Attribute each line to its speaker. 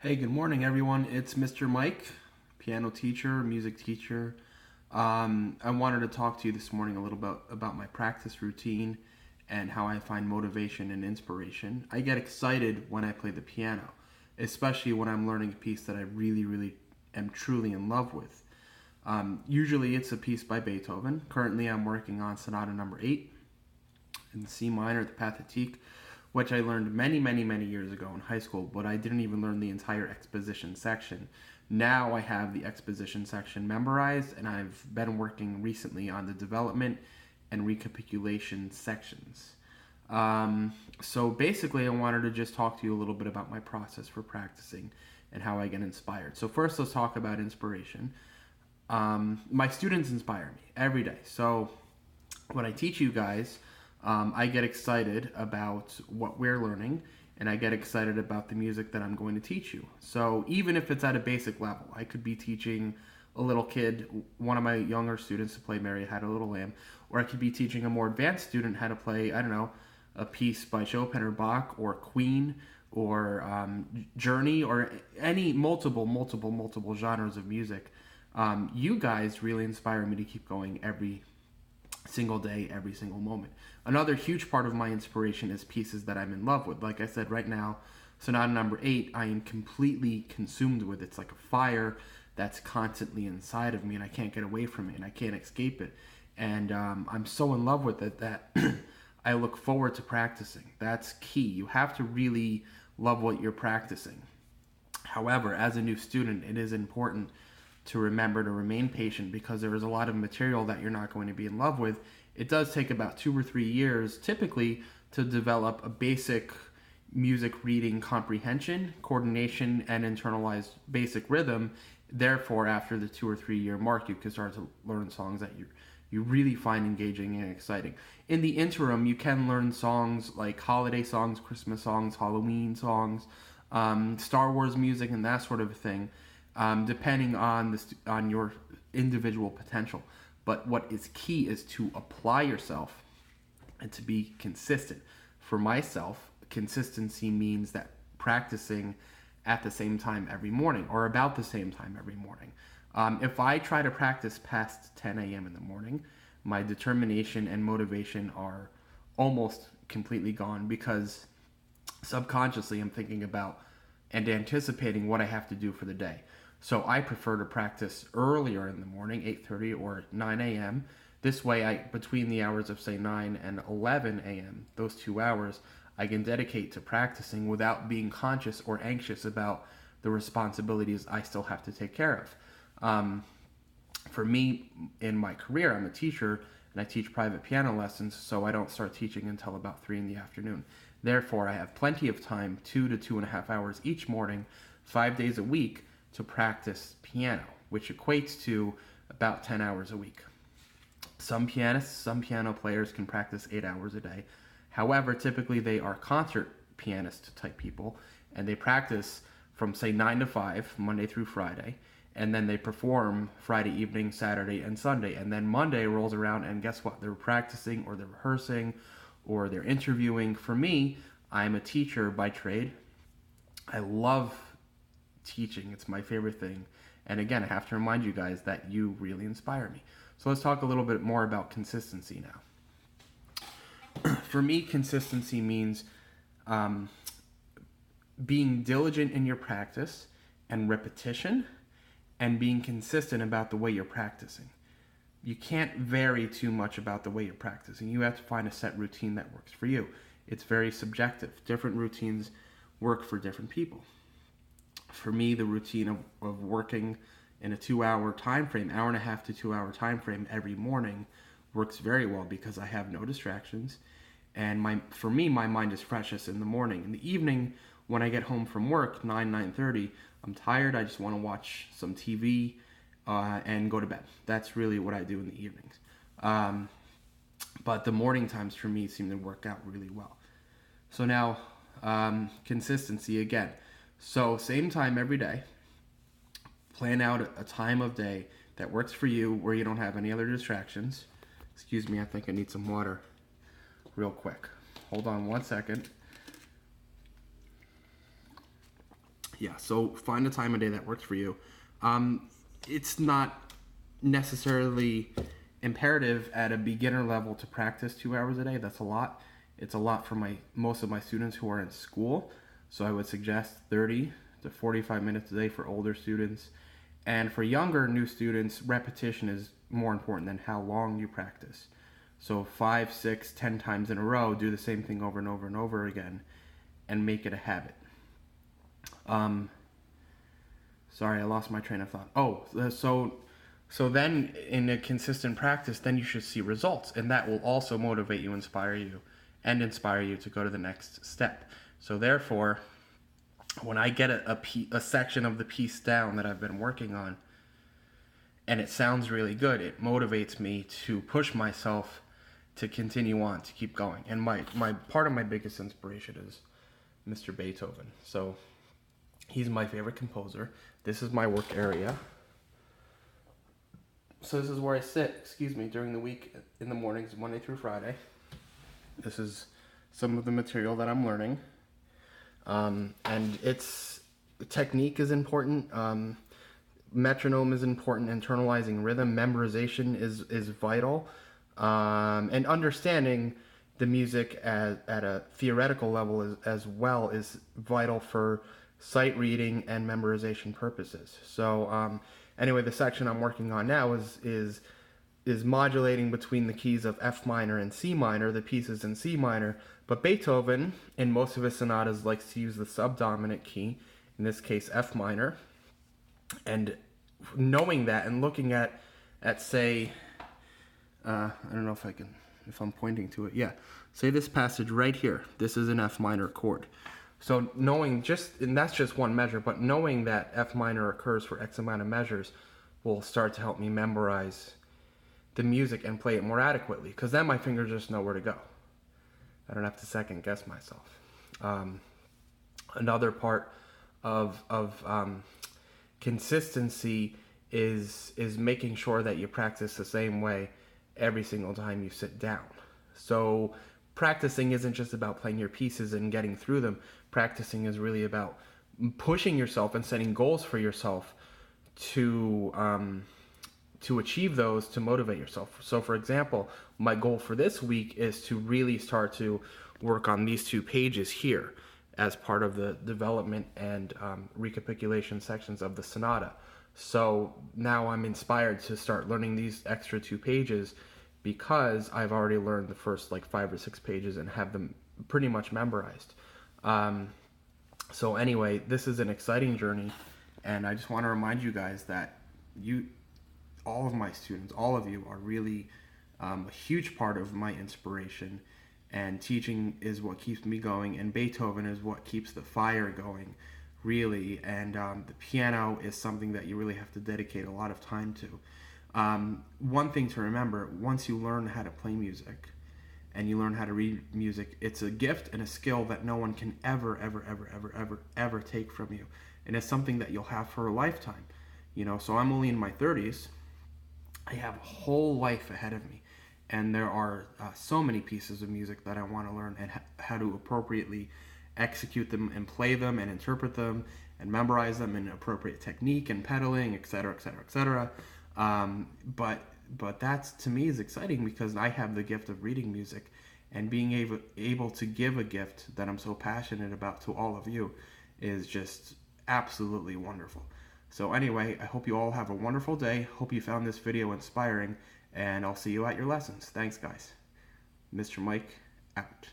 Speaker 1: Hey, good morning, everyone. It's Mr. Mike, piano teacher, music teacher. I wanted to talk to you this morning a little bit about my practice routine and how I find motivation and inspiration. I get excited when I play the piano, especially when I'm learning a piece that I really am truly in love with. Usually, it's a piece by Beethoven. Currently, I'm working on Sonata Number 8 in C minor, the Pathétique, which I learned many years ago in high school, but I didn't even learn the entire exposition section. Now I have the exposition section memorized, and I've been working recently on the development and recapitulation sections. So basically, I wanted to just talk to you a little bit about my process for practicing and how I get inspired. So first, let's talk about inspiration. My students inspire me every day. So when I teach you guys, I get excited about what we're learning, and I get excited about the music that I'm going to teach you. So even if it's at a basic level, I could be teaching a little kid, one of my younger students, to play Mary Had a Little Lamb, or I could be teaching a more advanced student how to play, I don't know, a piece by Chopin or Bach or Queen or Journey or any multiple genres of music. You guys really inspire me to keep going every single day, every single moment. Another huge part of my inspiration is pieces that I'm in love with. Like I said, right now, Sonata Number 8, I am completely consumed with. It's like a fire that's constantly inside of me, and I can't get away from it, and I can't escape it. And I'm so in love with it that I look forward to practicing. That's key. You have to really love what you're practicing. However, as a new student, it is important to remember to remain patient because there is a lot of material that you're not going to be in love with. It does take about 2 or 3 years typically to develop a basic music reading comprehension, coordination, and internalized basic rhythm. Therefore, after the 2 or 3 year mark, you can start to learn songs that you really find engaging and exciting. In the interim, you can learn songs like holiday songs, Christmas songs, Halloween songs, Star Wars music, and that sort of thing, depending on on your individual potential. But what is key is to apply yourself and to be consistent. For myself, consistency means that practicing at the same time every morning or about the same time every morning. If I try to practice past 10 a.m. in the morning, my determination and motivation are almost completely gone because subconsciously I'm thinking about and anticipating what I have to do for the day. So I prefer to practice earlier in the morning, 8:30 or 9 a.m. This way, between the hours of say 9 and 11 a.m., those 2 hours, I can dedicate to practicing without being conscious or anxious about the responsibilities I still have to take care of. For me, in my career, I'm a teacher and I teach private piano lessons, so I don't start teaching until about 3 in the afternoon. Therefore, I have plenty of time, 2 to 2.5 hours each morning, 5 days a week, to practice piano, which equates to about 10 hours a week. Some pianists, some piano players can practice 8 hours a day. However, typically they are concert pianist type people, and they practice from say 9 to 5, Monday through Friday, and then they perform Friday evening, Saturday, and Sunday. And then Monday rolls around, and guess what? They're practicing, or they're rehearsing, or they're interviewing. For me, I'm a teacher by trade. I love teaching. It's my favorite thing. And again, I have to remind you guys that you really inspire me. So let's talk a little bit more about consistency now. For me, consistency means being diligent in your practice and repetition and being consistent about the way you're practicing. You can't vary too much about the way you're practicing. You have to find a set routine that works for you. It's very subjective. Different routines work for different people. For me, the routine of working in a 2 hour time frame, hour and a half to 2 hour time frame every morning works very well because I have no distractions. And for me, my mind is freshest in the morning. In the evening, when I get home from work, 9:30, I'm tired. I just want to watch some TV and go to bed. That's really what I do in the evenings. But the morning times for me seem to work out really well. So now, consistency again. So same time every day. Plan out a time of day that works for you where you don't have any other distractions. Excuse me, I think I need some water real quick. Hold on one second. Yeah, so find a time of day that works for you. It's not necessarily imperative at a beginner level to practice 2 hours a day. That's a lot. It's a lot for most of my students who are in school. So I would suggest 30 to 45 minutes a day for older students. And for younger new students, repetition is more important than how long you practice. So 5, 6, 10 times in a row, do the same thing over and over and over again and make it a habit. Sorry, I lost my train of thought. So then in a consistent practice, then you should see results, and that will also motivate you, inspire you to go to the next step. So therefore, when I get a section of the piece down that I've been working on, and it sounds really good, it motivates me to push myself to continue on, to keep going. And my part of my biggest inspiration is Mr. Beethoven. So he's my favorite composer. This is my work area. So this is where I sit, during the week in the mornings, Monday through Friday. This is some of the material that I'm learning. And technique is important. Metronome is important. Internalizing rhythm, memorization is vital. And understanding the music at a theoretical level as well is vital for sight reading and memorization purposes. So anyway, the section I'm working on now is modulating between the keys of F minor and C minor, the pieces in C minor. But Beethoven, in most of his sonatas, likes to use the subdominant key, in this case F minor. And knowing that and looking at say, I don't know if I'm pointing to it. Yeah, say this passage right here. This is an F minor chord. So knowing and that's just one measure, but knowing that F minor occurs for X amount of measures will start to help me memorize the music and play it more adequately, because then my fingers just know where to go. I don't have to second guess myself. Another part of consistency is making sure that you practice the same way every single time you sit down. So practicing isn't just about playing your pieces and getting through them. Practicing is really about pushing yourself and setting goals for yourself to achieve those, to motivate yourself. So for example, my goal for this week is to really start to work on these 2 pages here as part of the development and recapitulation sections of the sonata. So now I'm inspired to start learning these extra 2 pages because I've already learned the first 5 or 6 pages and have them pretty much memorized. So anyway, this is an exciting journey, and I just want to remind you guys that all of my students, all of you are really a huge part of my inspiration, and teaching is what keeps me going, and Beethoven is what keeps the fire going, really. And the piano is something that you really have to dedicate a lot of time to. One thing to remember, once you learn how to play music and you learn how to read music, it's a gift and a skill that no one can ever take from you. And it's something that you'll have for a lifetime. So I'm only in my 30s. I have a whole life ahead of me. And there are so many pieces of music that I want to learn, and how to appropriately execute them and play them and interpret them and memorize them in appropriate technique and pedaling, etc., etc., etc. But that's, to me, is exciting because I have the gift of reading music, and being able to give a gift that I'm so passionate about to all of you is just absolutely wonderful. So anyway, I hope you all have a wonderful day. Hope you found this video inspiring, and I'll see you at your lessons. Thanks, guys. Mr. Mike, out.